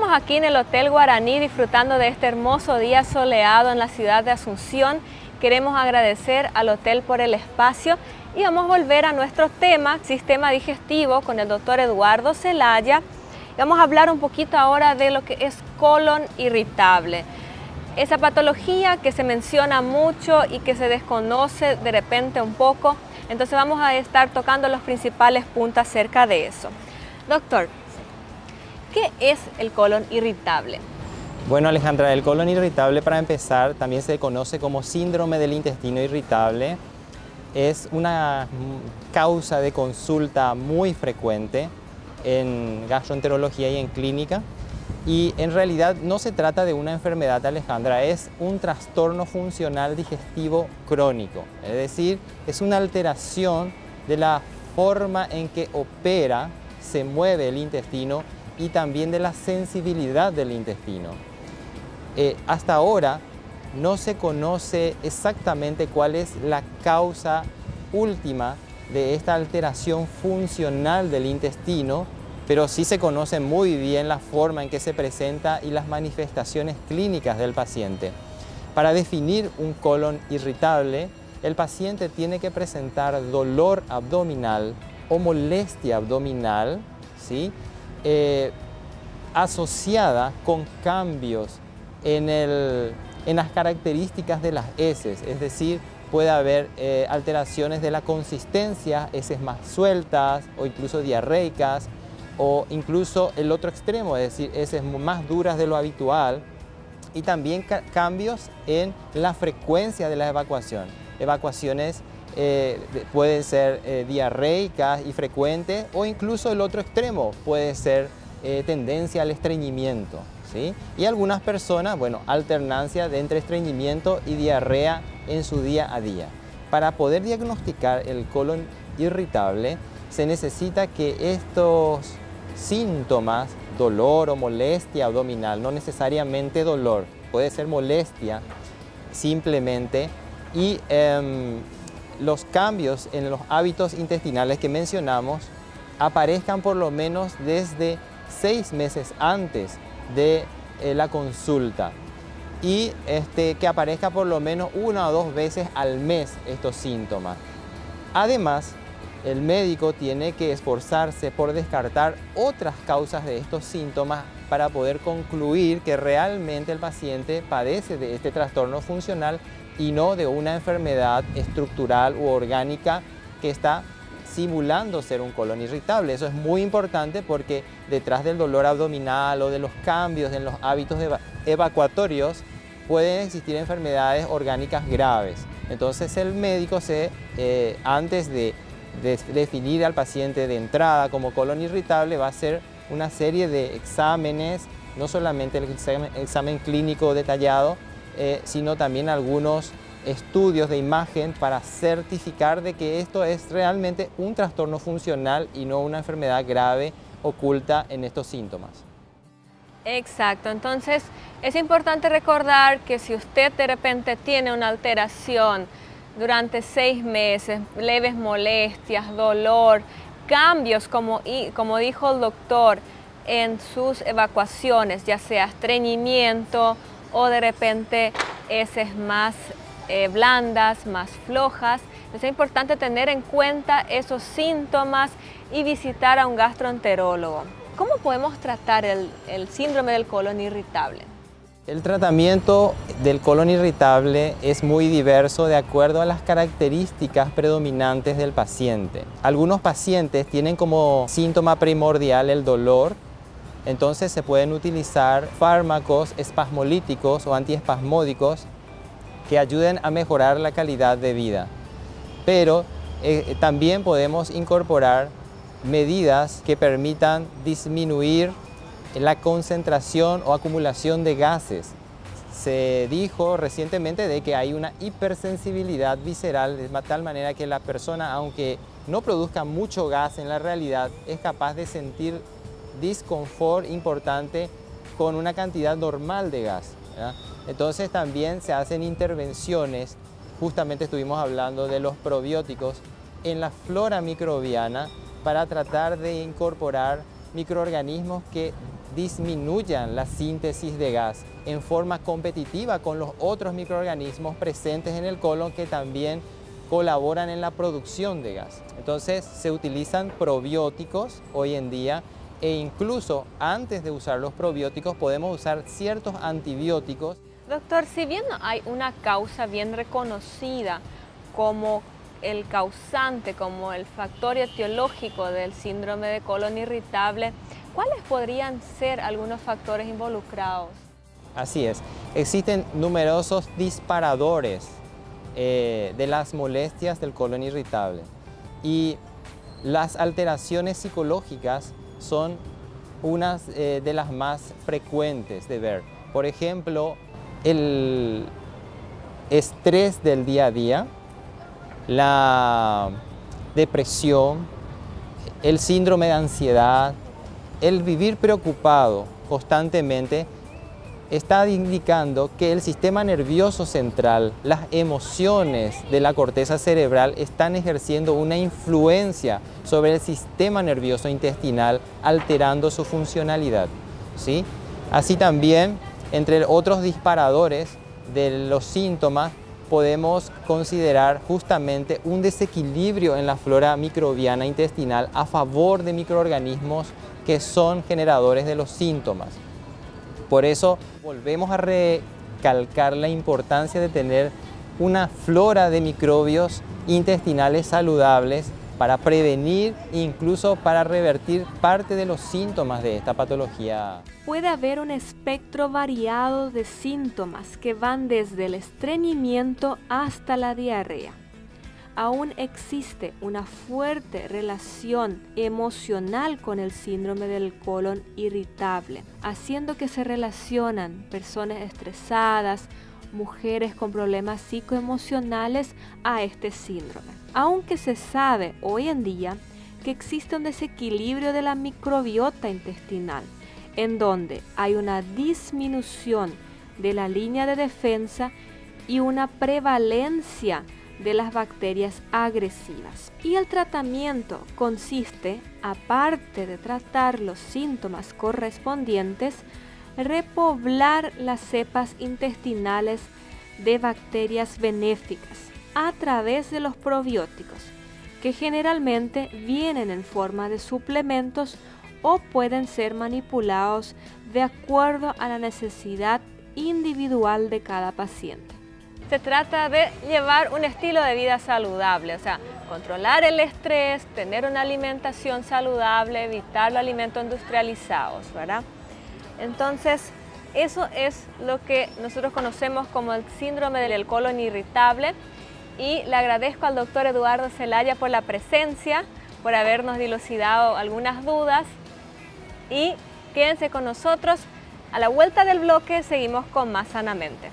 Estamos aquí en el Hotel Guaraní disfrutando de este hermoso día soleado en la ciudad de Asunción. Queremos agradecer al hotel por el espacio y vamos a volver a nuestro tema, sistema digestivo, con el doctor Eduardo Zelaya. Vamos a hablar un poquito ahora de lo que es colon irritable. Esa patología que se menciona mucho y que se desconoce de repente un poco. Entonces vamos a estar tocando los principales puntos acerca de eso. Doctor, ¿qué es el colon irritable? Bueno, Alejandra, el colon irritable, para empezar, también se conoce como síndrome del intestino irritable. Es una causa de consulta muy frecuente en gastroenterología y en clínica. Y en realidad no se trata de una enfermedad, Alejandra, es un trastorno funcional digestivo crónico. Es decir, es una alteración de la forma en que opera, se mueve el intestino y también de la sensibilidad del intestino. Hasta ahora no se conoce exactamente cuál es la causa última de esta alteración funcional del intestino, pero sí se conoce muy bien la forma en que se presenta y las manifestaciones clínicas del paciente. Para definir un colon irritable, el paciente tiene que presentar dolor abdominal o molestia abdominal, ¿sí? Asociada con cambios en las características de las heces, es decir, puede haber alteraciones de la consistencia, heces más sueltas o incluso diarreicas, o incluso el otro extremo, es decir, heces más duras de lo habitual, y también cambios en la frecuencia de la evacuación. Evacuaciones pueden ser diarreicas y frecuentes, o incluso el otro extremo puede ser tendencia al estreñimiento, ¿sí? Y algunas personas, bueno, alternancia de entre estreñimiento y diarrea en su día a día. Para poder diagnosticar el colon irritable, se necesita que estos síntomas, dolor o molestia abdominal, no necesariamente dolor, puede ser molestia simplemente, y los cambios en los hábitos intestinales que mencionamos aparezcan por lo menos desde 6 meses antes de la consulta, y que aparezca por lo menos 1 o 2 veces al mes estos síntomas. Además, el médico tiene que esforzarse por descartar otras causas de estos síntomas para poder concluir que realmente el paciente padece de este trastorno funcional y no de una enfermedad estructural u orgánica que está simulando ser un colon irritable. Eso es muy importante porque detrás del dolor abdominal o de los cambios en los hábitos evacuatorios pueden existir enfermedades orgánicas graves. Entonces el médico antes de definir al paciente de entrada como colon irritable, va a hacer una serie de exámenes, no solamente el examen clínico detallado, sino también algunos estudios de imagen para certificar de que esto es realmente un trastorno funcional y no una enfermedad grave oculta en estos síntomas. Exacto, entonces es importante recordar que si usted de repente tiene una alteración durante 6 meses, leves molestias, dolor, cambios como dijo el doctor en sus evacuaciones, ya sea estreñimiento o de repente heces más blandas, más flojas, es importante tener en cuenta esos síntomas y visitar a un gastroenterólogo. ¿Cómo podemos tratar el síndrome del colon irritable? El tratamiento del colon irritable es muy diverso de acuerdo a las características predominantes del paciente. Algunos pacientes tienen como síntoma primordial el dolor, entonces se pueden utilizar fármacos espasmolíticos o antiespasmódicos que ayuden a mejorar la calidad de vida. Pero también podemos incorporar medidas que permitan disminuir la concentración o acumulación de gases. Se dijo recientemente de que hay una hipersensibilidad visceral, de tal manera que la persona, aunque no produzca mucho gas en la realidad, es capaz de sentir disconfort importante con una cantidad normal de gas, ¿verdad? Entonces también se hacen intervenciones, justamente estuvimos hablando de los probióticos, en la flora microbiana para tratar de incorporar microorganismos que disminuyan la síntesis de gas en forma competitiva con los otros microorganismos presentes en el colon que también colaboran en la producción de gas. Entonces se utilizan probióticos hoy en día e incluso antes de usar los probióticos podemos usar ciertos antibióticos. Doctor, si bien no hay una causa bien reconocida como el causante, como el factor etiológico del síndrome de colon irritable, ¿cuáles podrían ser algunos factores involucrados? Así es, existen numerosos disparadores de las molestias del colon irritable y las alteraciones psicológicas son unas de las más frecuentes de ver. Por ejemplo, el estrés del día a día, la depresión, el síndrome de ansiedad, el vivir preocupado constantemente está indicando que el sistema nervioso central, las emociones de la corteza cerebral están ejerciendo una influencia sobre el sistema nervioso intestinal, alterando su funcionalidad, ¿sí? Así también, entre otros disparadores de los síntomas, podemos considerar justamente un desequilibrio en la flora microbiana intestinal a favor de microorganismos que son generadores de los síntomas. Por eso volvemos a recalcar la importancia de tener una flora de microbios intestinales saludables para prevenir e incluso para revertir parte de los síntomas de esta patología. Puede haber un espectro variado de síntomas que van desde el estreñimiento hasta la diarrea. Aún existe una fuerte relación emocional con el síndrome del colon irritable, haciendo que se relacionan personas estresadas, mujeres con problemas psicoemocionales a este síndrome. Aunque se sabe hoy en día que existe un desequilibrio de la microbiota intestinal, en donde hay una disminución de la línea de defensa y una prevalencia de las bacterias agresivas. Y el tratamiento consiste, aparte de tratar los síntomas correspondientes, repoblar las cepas intestinales de bacterias benéficas a través de los probióticos, que generalmente vienen en forma de suplementos o pueden ser manipulados de acuerdo a la necesidad individual de cada paciente. Se trata de llevar un estilo de vida saludable, o sea, controlar el estrés, tener una alimentación saludable, evitar los alimentos industrializados, ¿verdad? Entonces, eso es lo que nosotros conocemos como el síndrome del colon irritable y le agradezco al doctor Eduardo Zelaya por la presencia, por habernos dilucidado algunas dudas y quédense con nosotros. A la vuelta del bloque seguimos con Más Sanamente.